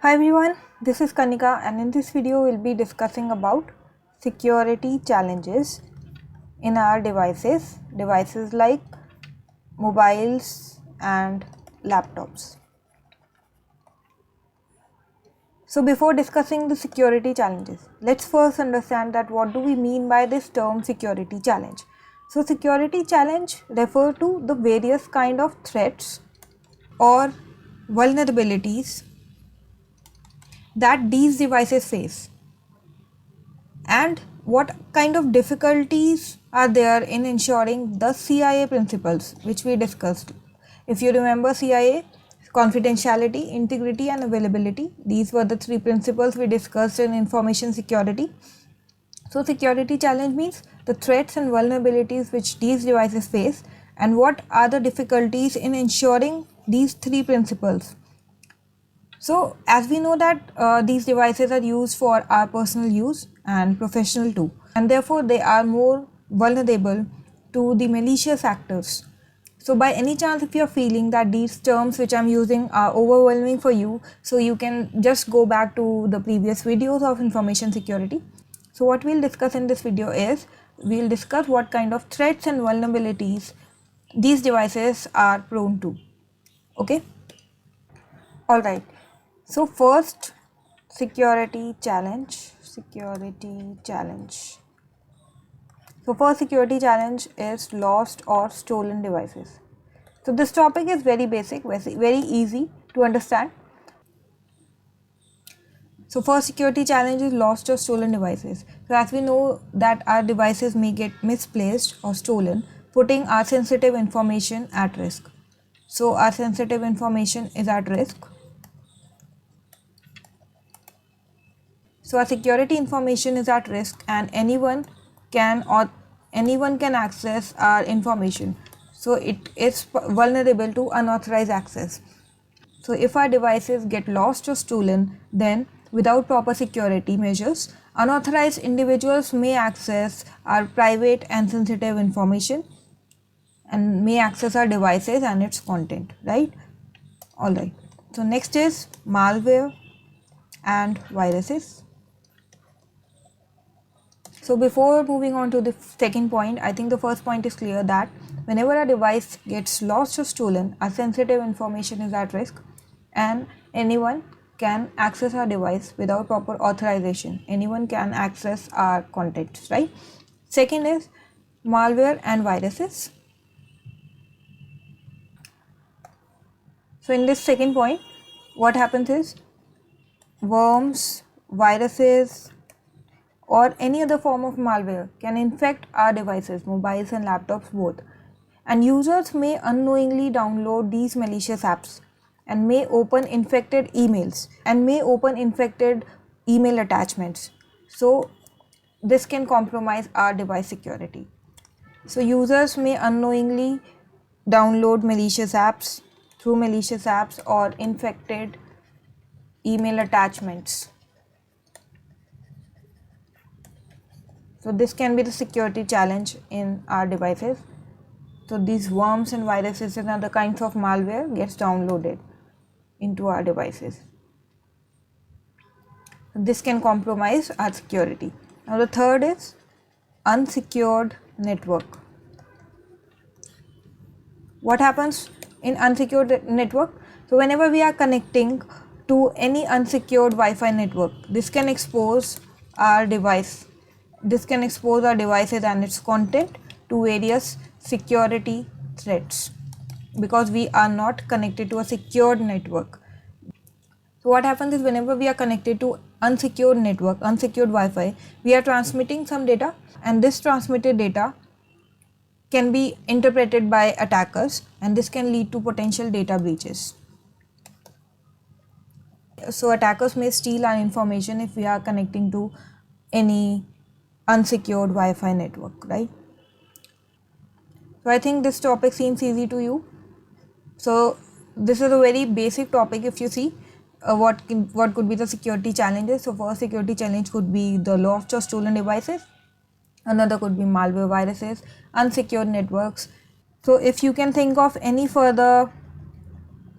Hi everyone, this is Kanika and in this video we'll be discussing about security challenges in our devices like mobiles and laptops. So before discussing the security challenges, let's first understand that what do we mean by this term security challenge. So security challenge refer to the various kind of threats or vulnerabilities that these devices face and what kind of difficulties are there in ensuring the CIA principles which we discussed. If you remember CIA, confidentiality, integrity and availability, these were the three principles we discussed in information security. So security challenge means the threats and vulnerabilities which these devices face and what are the difficulties in ensuring these three principles. So as we know that these devices are used for our personal use and professional too, and therefore they are more vulnerable to the malicious actors. So by any chance if you are feeling that these terms which I am using are overwhelming for you, so you can just go back to the previous videos of information security. So what we'll discuss in this video is, we'll discuss what kind of threats and vulnerabilities these devices are prone to. Okay. Alright. So first security challenge. So first security challenge is lost or stolen devices. So this topic is very basic, very easy to understand. So first security challenge is lost or stolen devices. So as we know that our devices may get misplaced or stolen, putting our sensitive information at risk. So our sensitive information is at risk. So our security information is at risk and anyone can access our information. So it is vulnerable to unauthorized access. So if our devices get lost or stolen, then without proper security measures, unauthorized individuals may access our private and sensitive information and may access our devices and its content, right? Alright. So next is malware and viruses. So before moving on to the second point, I think the first point is clear that whenever a device gets lost or stolen, our sensitive information is at risk and anyone can access our device without proper authorization. Anyone can access our contents, right? Second is malware and viruses. So in this second point, what happens is worms, viruses, or any other form of malware can infect our devices, mobiles and laptops both. And users may unknowingly download these malicious apps and may open infected emails and may open infected email attachments. So this can compromise our device security. So users may unknowingly download malicious apps through malicious apps or infected email attachments. So this can be the security challenge in our devices. So these worms and viruses and other kinds of malware gets downloaded into our devices. This can compromise our security. Now the third is unsecured network. What happens in unsecured network? So whenever we are connecting to any unsecured Wi-Fi network, this can expose our device. This can expose our devices and its content to various security threats because we are not connected to a secured network. So what happens is whenever we are connected to unsecured network, unsecured Wi-Fi, we are transmitting some data and this transmitted data can be interpreted by attackers and this can lead to potential data breaches. So attackers may steal our information if we are connecting to any unsecured Wi-Fi network, right? So I think this topic seems easy to you. So this is a very basic topic. If you see what could be the security challenges. So first security challenge could be the lost or stolen devices. Another could be malware, viruses, unsecured networks. So if you can think of any further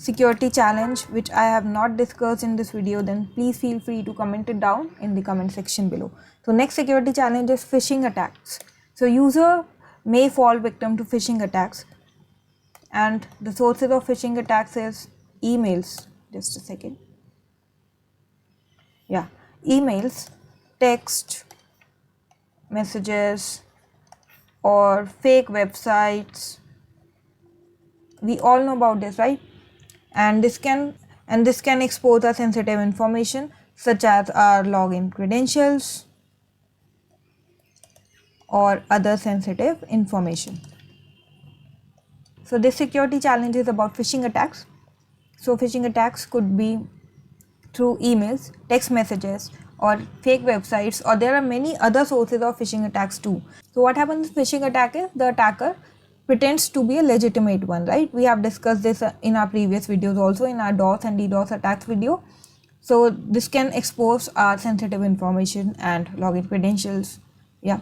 security challenge which I have not discussed in this video, then please feel free to comment it down in the comment section below. So next security challenge is phishing attacks. So user may fall victim to phishing attacks, and the sources of phishing attacks is emails. Just a second. Yeah, emails, text messages, or fake websites. We all know about this, right? And this can expose our sensitive information such as our login credentials or other sensitive information. So this security challenge is about phishing attacks. So phishing attacks could be through emails, text messages, or fake websites, or there are many other sources of phishing attacks too. So what happens in phishing attack is the attacker pretends to be a legitimate one, right? We have discussed this in our previous videos also, in our DOS and DDoS attacks video. So this can expose our sensitive information and login credentials. Yeah.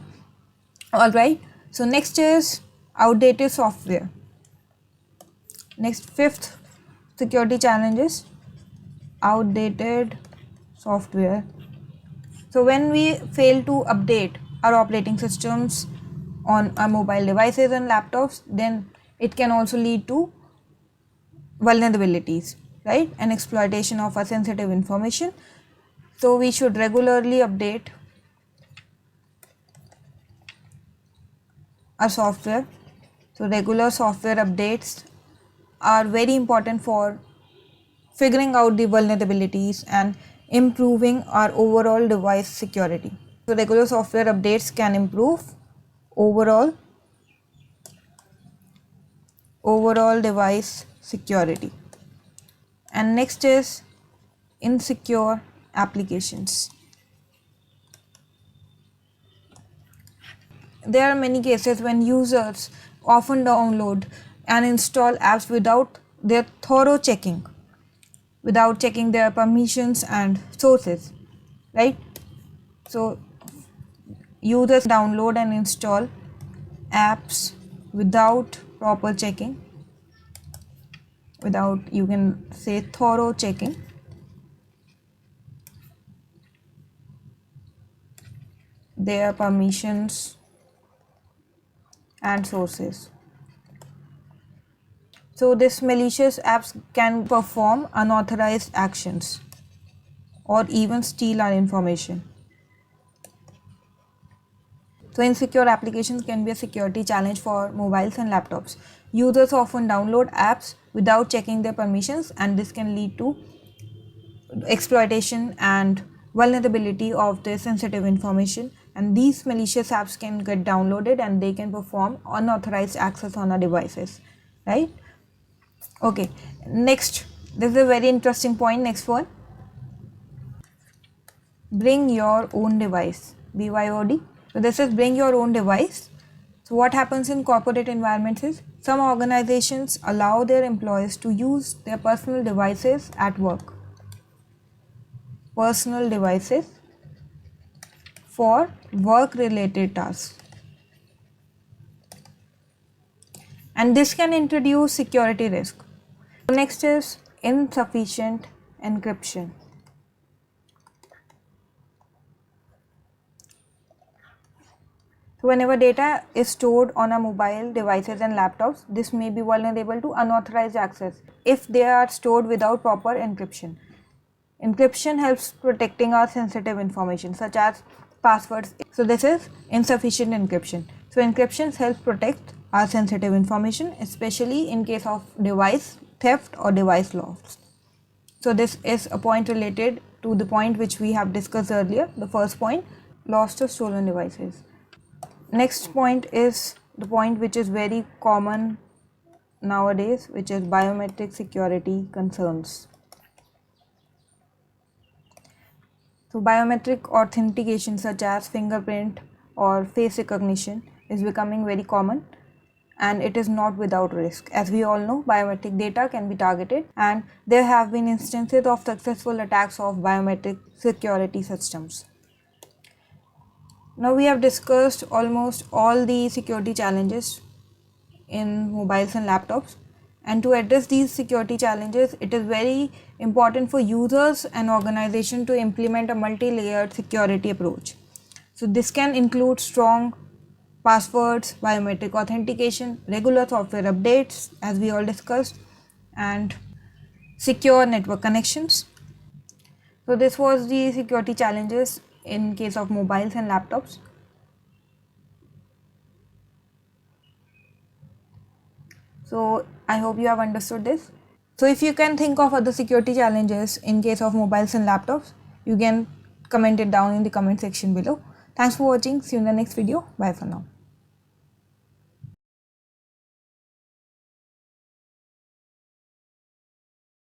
Alright. So next is outdated software. Next, fifth security challenge is outdated software. So when we fail to update our operating systems on our mobile devices and laptops, then it can also lead to vulnerabilities, right, and exploitation of our sensitive information. So we should regularly update our software. So regular software updates are very important for figuring out the vulnerabilities and improving our overall device security. So regular software updates can improve overall device security. And next is insecure applications. There are many cases when users often download and install apps without their thorough checking, without checking their permissions and sources, right? So users download and install apps without proper checking, without, you can say, thorough checking, their permissions and sources. So this malicious apps can perform unauthorized actions or even steal our information. So insecure applications can be a security challenge for mobiles and laptops. Users often download apps without checking their permissions, and this can lead to exploitation and vulnerability of their sensitive information, and these malicious apps can get downloaded and they can perform unauthorized access on our devices, right? Okay, next, this is a very interesting point. Next one, bring your own device, BYOD. So this is bring your own device. So what happens in corporate environments is some organizations allow their employees to use their personal devices at work. Personal devices for work related tasks. And this can introduce security risk. Next is insufficient encryption. So whenever data is stored on our mobile devices and laptops, this may be vulnerable to unauthorized access if they are stored without proper encryption. Encryption helps protecting our sensitive information such as passwords. So this is insufficient encryption. So encryption helps protect our sensitive information, especially in case of device theft or device loss. So this is a point related to the point which we have discussed earlier, the first point, lost or stolen devices. Next point is the point which is very common nowadays, which is biometric security concerns. So biometric authentication such as fingerprint or face recognition is becoming very common, and it is not without risk. As we all know, biometric data can be targeted, and there have been instances of successful attacks of biometric security systems. Now we have discussed almost all the security challenges in mobiles and laptops. And to address these security challenges, it is very important for users and organizations to implement a multi-layered security approach. So this can include strong passwords, biometric authentication, regular software updates, as we all discussed, and secure network connections. So this was the security challenges in case of mobiles and laptops. So I hope you have understood this. So if you can think of other security challenges in case of mobiles and laptops, you can comment it down in the comment section below. Thanks for watching. See you in the next video. Bye for now.